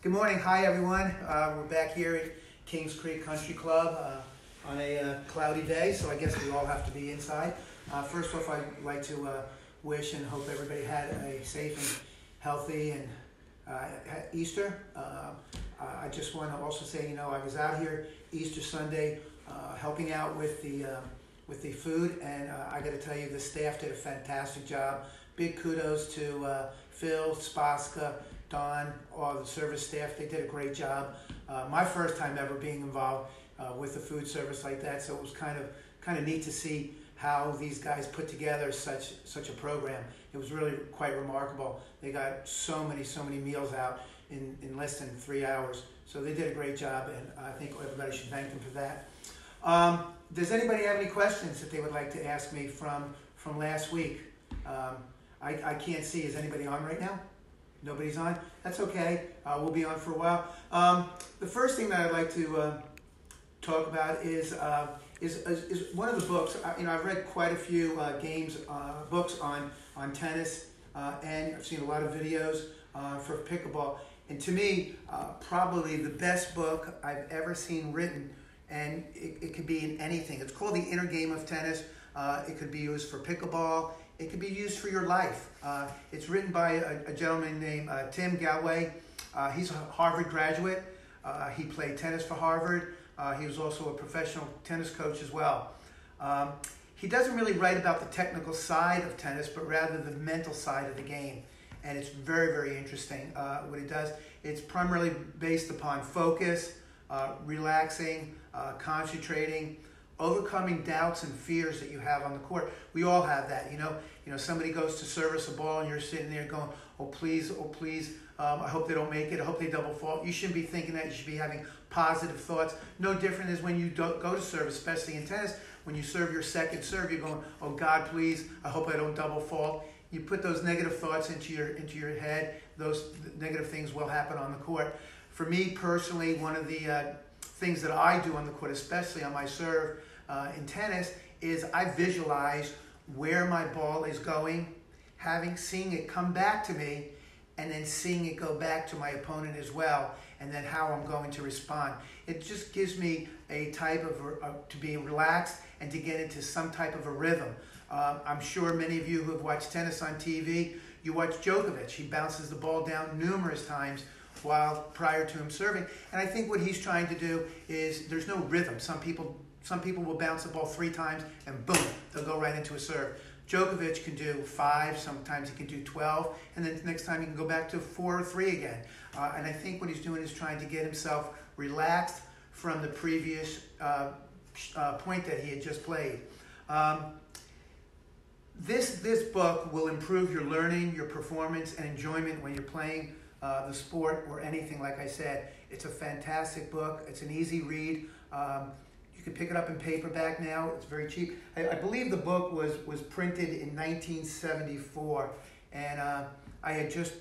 Good morning. Hi, everyone. We're back here at Kings Creek Country Club on a cloudy day, so I guess we all have to be inside. First off, I'd like to wish and hope everybody had a safe and healthy and Easter. I just want to also say, I was out here Easter Sunday helping out with the food, and I got to tell you, the staff did a fantastic job. Big kudos to Phil, Spaska, Don, all the service staff. They did a great job. My first time ever being involved with a food service like that, so it was kind of neat to see how these guys put together such a program. It was really quite remarkable. They got so many meals out in less than 3 hours. So they did a great job, and I think everybody should thank them for that. Does anybody have any questions that they would like to ask me from last week? I can't see. Is anybody on right now? Nobody's on? That's okay. We'll be on for a while. The first thing that I'd like to talk about is one of the books. I've read quite a few books on tennis, and I've seen a lot of videos for pickleball. And to me, probably the best book I've ever seen written, and it could be in anything. It's called The Inner Game of Tennis. It could be used for pickleball. It could be used for your life. It's written by a gentleman named Tim Galway. He's a Harvard graduate. He played tennis for Harvard. He was also a professional tennis coach as well. He doesn't really write about the technical side of tennis, but rather the mental side of the game. And it's very interesting what he does. It's primarily based upon focus, relaxing, concentrating, overcoming doubts and fears that you have on the court. We all have that, somebody goes to service a ball and you're sitting there going, oh please, I hope they don't make it, I hope they double fault. You shouldn't be thinking that. You should be having positive thoughts. No different as when you don't go to serve, especially in tennis. When you serve your second serve, you're going, oh God, please, I hope I don't double fault. You put those negative thoughts into your head, those negative things will happen on the court. For me personally, one of the things that I do on the court, especially on my serve in tennis, is I visualize where my ball is going, seeing it come back to me, and then seeing it go back to my opponent as well, and then how I'm going to respond. It just gives me a type of to be relaxed and to get into some type of a rhythm. I'm sure many of you who have watched tennis on TV, you watch Djokovic. He bounces the ball down numerous times prior to him serving. And I think what he's trying to do is, there's no rhythm. Some people will bounce the ball 3 times and boom, they'll go right into a serve. Djokovic can do 5, sometimes he can do 12, and then the next time he can go back to 4 or 3 again. And I think what he's doing is trying to get himself relaxed from the previous point that he had just played. This book will improve your learning, your performance, and enjoyment when you're playing the sport or anything. Like I said, it's a fantastic book. It's an easy read. You can pick it up in paperback now. It's very cheap. I believe the book was printed in 1974, and I had just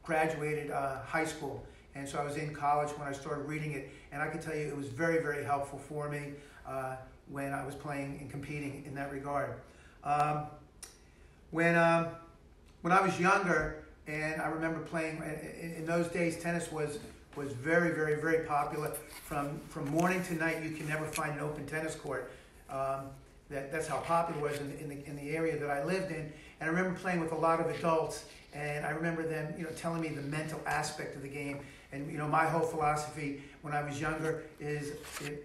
graduated high school, and so I was in college when I started reading it, and I can tell you it was very helpful for me when I was playing and competing in that regard. When I was younger, and I remember playing, in those days tennis was very popular. From morning to night, you can never find an open tennis court. That's how popular it was in the area that I lived in. And I remember playing with a lot of adults, and I remember them telling me the mental aspect of the game. And my whole philosophy when I was younger is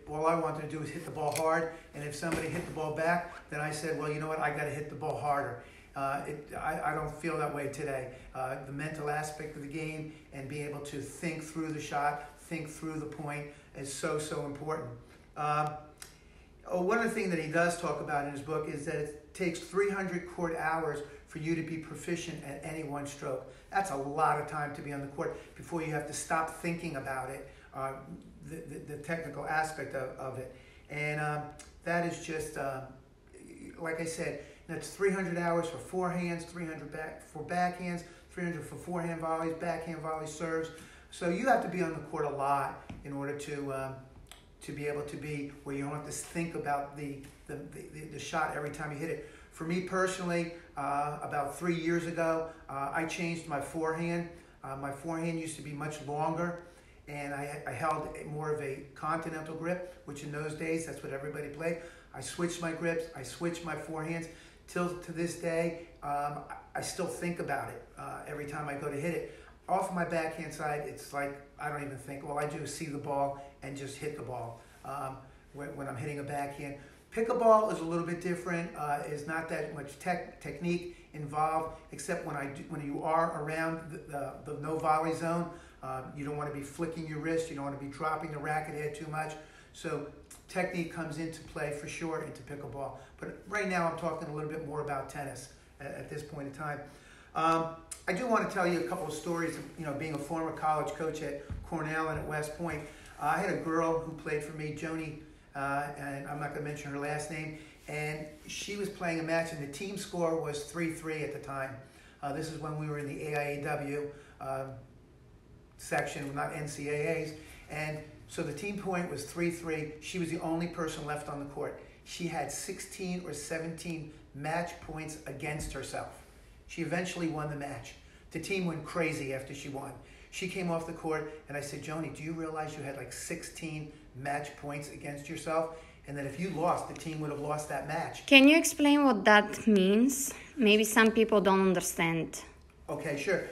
all I wanted to do is hit the ball hard, and if somebody hit the ball back, then I said, well, you know what, I got to hit the ball harder. I don't feel that way today. The mental aspect of the game and being able to think through the shot, think through the point is so important. One of the things that he does talk about in his book is that it takes 300 court hours for you to be proficient at any one stroke. That's a lot of time to be on the court before you have to stop thinking about it, the technical aspect of it. And that is just, like I said, that's 300 hours for forehands, 300 for backhands, 300 for forehand volleys, backhand volley serves. So you have to be on the court a lot in order to be able to be where you don't have to think about the shot every time you hit it. For me personally, about 3 years ago, I changed my forehand. My forehand used to be much longer, and I held more of a continental grip, which in those days, that's what everybody played. I switched my grips, I switched my forehands. Till to this day, I still think about it every time I go to hit it. Off my backhand side, it's like I don't even think. All I do is see the ball and just hit the ball when I'm hitting a backhand. Pickleball is a little bit different. It's not that much technique involved, except when you are around the no volley zone. You don't want to be flicking your wrist. You don't want to be dropping the racket head too much. So technique comes into play for sure into pickleball. But right now I'm talking a little bit more about tennis at this point in time. I do want to tell you a couple of stories of, being a former college coach at Cornell and at West Point. I had a girl who played for me, Joni, and I'm not going to mention her last name, and she was playing a match, and the team score was 3-3 at the time. This is when we were in the AIAW section, not NCAAs, and so the team point was 3-3. She was the only person left on the court. She had 16 or 17 match points against herself. She eventually won the match. The team went crazy after she won. She came off the court, and I said, Joni, do you realize you had like 16 match points against yourself? And that if you lost, the team would have lost that match. Can you explain what that means? Maybe some people don't understand. Okay, sure.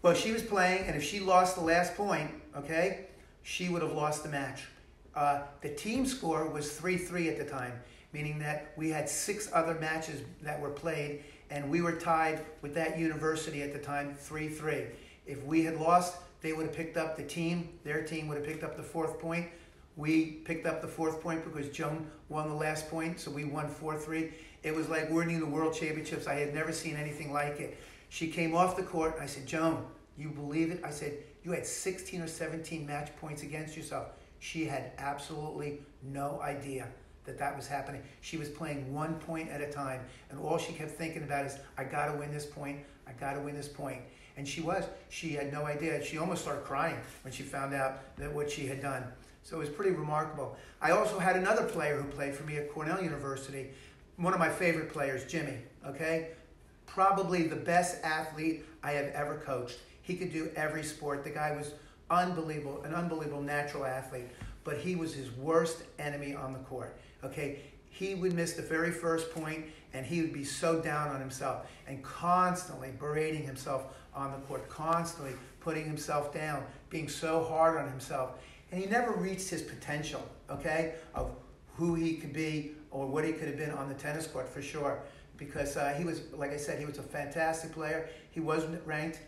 Well, she was playing, and if she lost the last point, okay, she would have lost the match. The team score was 3-3 at the time, meaning that we had 6 other matches that were played, and we were tied with that university at the time, 3-3. If we had lost, they would have picked up their team would have picked up the 4th point. We picked up the 4th point because Joan won the last point, so we won 4-3. It was like winning the World Championships. I had never seen anything like it. She came off the court, and I said, Joan, you believe it? I said, you had 16 or 17 match points against yourself. She had absolutely no idea that was happening. She was playing 1 point at a time, and all she kept thinking about is, I got to win this point, I got to win this point. And she had no idea. She almost started crying when she found out that what she had done. So it was pretty remarkable. I also had another player who played for me at Cornell University, one of my favorite players, Jimmy, okay? Probably the best athlete I have ever coached. He could do every sport. The guy was unbelievable, an unbelievable natural athlete, but he was his worst enemy on the court, okay? He would miss the very first point, and he would be so down on himself and constantly berating himself on the court, constantly putting himself down, being so hard on himself. And he never reached his potential, okay, of who he could be or what he could have been on the tennis court for sure. Because he was, like I said, he was a fantastic player. He was ranked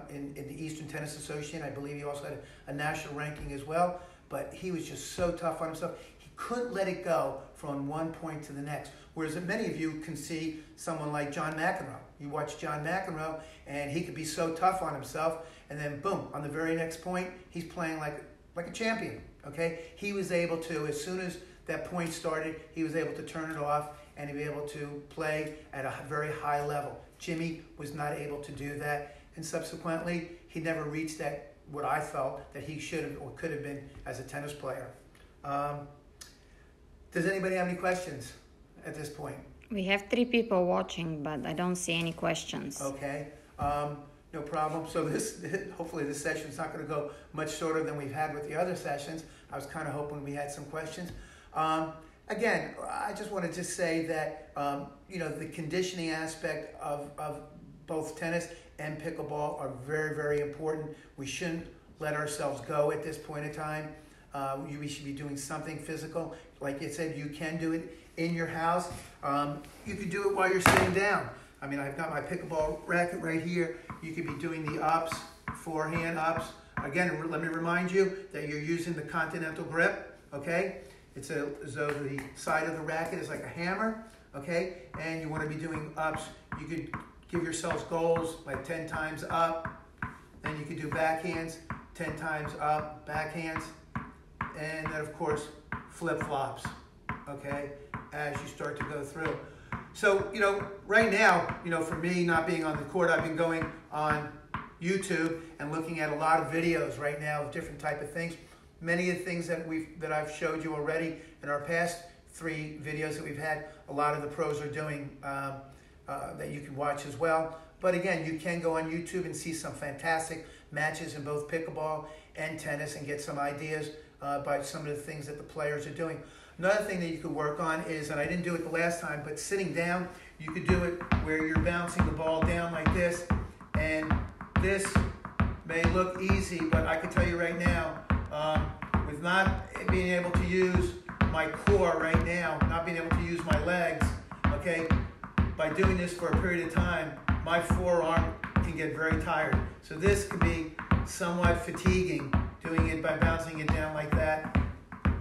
in the Eastern Tennis Association. I believe he also had a national ranking as well. But he was just so tough on himself. He couldn't let it go from one point to the next. Whereas many of you can see someone like John McEnroe. You watch John McEnroe, and he could be so tough on himself, and then boom, on the very next point, he's playing like a champion, okay? He was able to, as soon as that point started, he was able to turn it off and he was able to play at a very high level. Jimmy was not able to do that, and subsequently, he never reached that, what I felt that he should have or could have been as a tennis player. Does anybody have any questions at this point? We have 3 people watching, but I don't see any questions. Okay. No problem. So hopefully this session is not going to go much shorter than we've had with the other sessions. I was kind of hoping we had some questions. Again, I just wanted to say that, the conditioning aspect of both tennis and pickleball are very, very important. We shouldn't let ourselves go at this point in time. We should be doing something physical. Like I said, you can do it in your house. You can do it while you're sitting down. I mean, I've got my pickleball racket right here. You could be doing the ups, forehand ups. Again, let me remind you that you're using the continental grip, okay? It's as though the side of the racket is like a hammer, okay? And you want to be doing ups. You could give yourselves goals like 10 times up. Then you could do backhands, 10 times up, backhands. And then, of course, flip-flops, okay, as you start to go through. So, right now, for me not being on the court, I've been going on YouTube and looking at a lot of videos right now of different type of things. Many of the things that I've showed you already in our past 3 videos that we've had, a lot of the pros are doing that you can watch as well. But again, you can go on YouTube and see some fantastic matches in both pickleball and tennis and get some ideas by some of the things that the players are doing. Another thing that you could work on is, and I didn't do it the last time, but sitting down, you could do it where you're bouncing the ball down like this, and this may look easy, but I can tell you right now, with not being able to use my core right now, not being able to use my legs, okay, by doing this for a period of time, my forearm can get very tired. So this can be somewhat fatiguing, doing it by bouncing it down like that,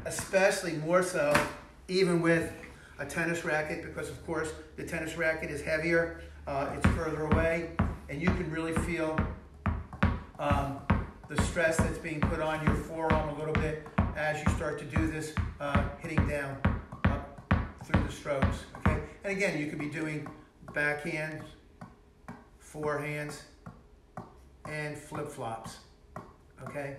especially more so even with a tennis racket, because of course the tennis racket is heavier, it's further away, and you can really feel the stress that's being put on your forearm a little bit as you start to do this, hitting down up through the strokes, okay? And again, you could be doing backhands, forehands, and flip-flops, okay?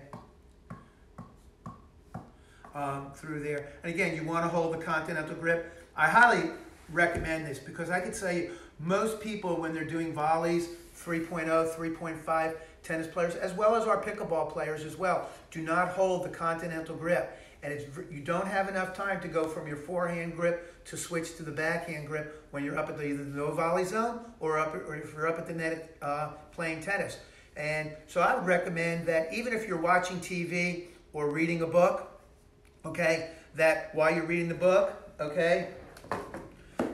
Through there. And again, you want to hold the continental grip. I highly recommend this because I can tell you, most people when they're doing volleys, 3.0, 3.5 tennis players, as well as our pickleball players as well, do not hold the continental grip. And you don't have enough time to go from your forehand grip to switch to the backhand grip when you're up at either the no volley zone or if you're up at the net playing tennis. And so I would recommend that even if you're watching TV or reading a book, okay, that while you're reading the book, okay,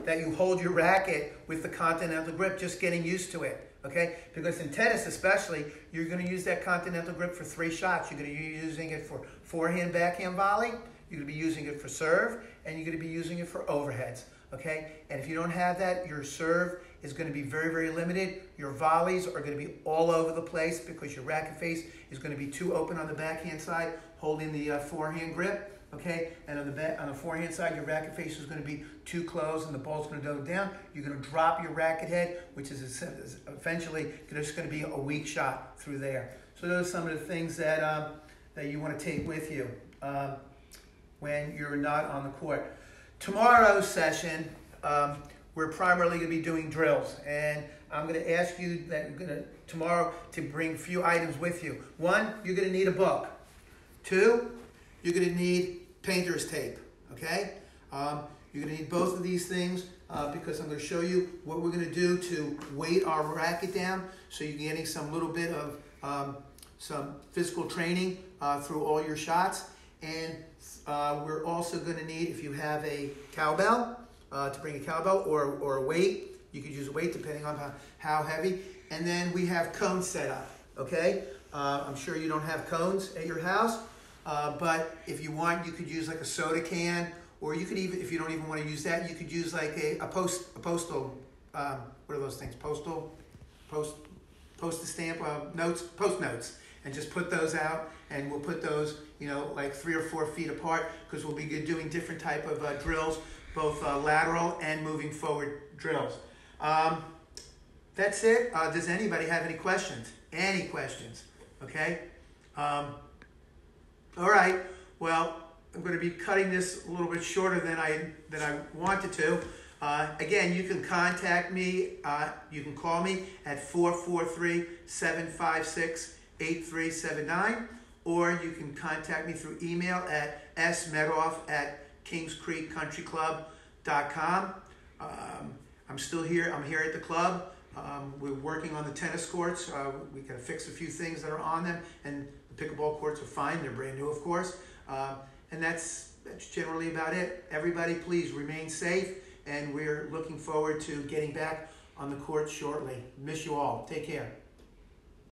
that you hold your racket with the continental grip, just getting used to it, okay? Because in tennis especially, you're going to use that continental grip for 3 shots. You're going to be using it for forehand, backhand volley, you're going to be using it for serve, and you're going to be using it for overheads, okay? And if you don't have that, your serve is going to be very, very limited. Your volleys are going to be all over the place because your racket face is going to be too open on the backhand side, holding the forehand grip. Okay, and on the forehand side, your racket face is going to be too close and the ball's going to go down. You're going to drop your racket head, which is eventually just going to be a weak shot through there. So those are some of the things that, that you want to take with you when you're not on the court. Tomorrow's session, we're primarily going to be doing drills. And I'm going to ask you that tomorrow to bring a few items with you. 1, you're going to need a book. 2, you're going to need painter's tape, okay? You're going to need both of these things because I'm going to show you what we're going to do to weight our racket down so you're getting some little bit of some physical training through all your shots. And we're also going to need, if you have a cowbell, to bring a cowbell or a weight. You could use a weight depending on how heavy. And then we have cones set up, okay? I'm sure you don't have cones at your house. But if you want, you could use like a soda can, or you could even, if you don't even want to use that, you could use like a postal, what are those things? Post stamp notes, post notes, and just put those out, and we'll put those, you know, like 3 or 4 feet apart because we'll be doing different type of drills, both lateral and moving forward drills. That's it. Does anybody have any questions? Any questions? Okay. All right, well, I'm going to be cutting this a little bit shorter than I wanted to. Again, you can contact me. You can call me at 443-756-8379, or you can contact me through email at smedoff@kingscreekcountryclub.com. I'm still here. I'm here at the club. We're working on the tennis courts. We got to fix a few things that are on them, and the pickleball courts are fine. They're brand new, of course. And that's generally about it. Everybody, please remain safe, and we're looking forward to getting back on the court shortly. Miss you all. Take care.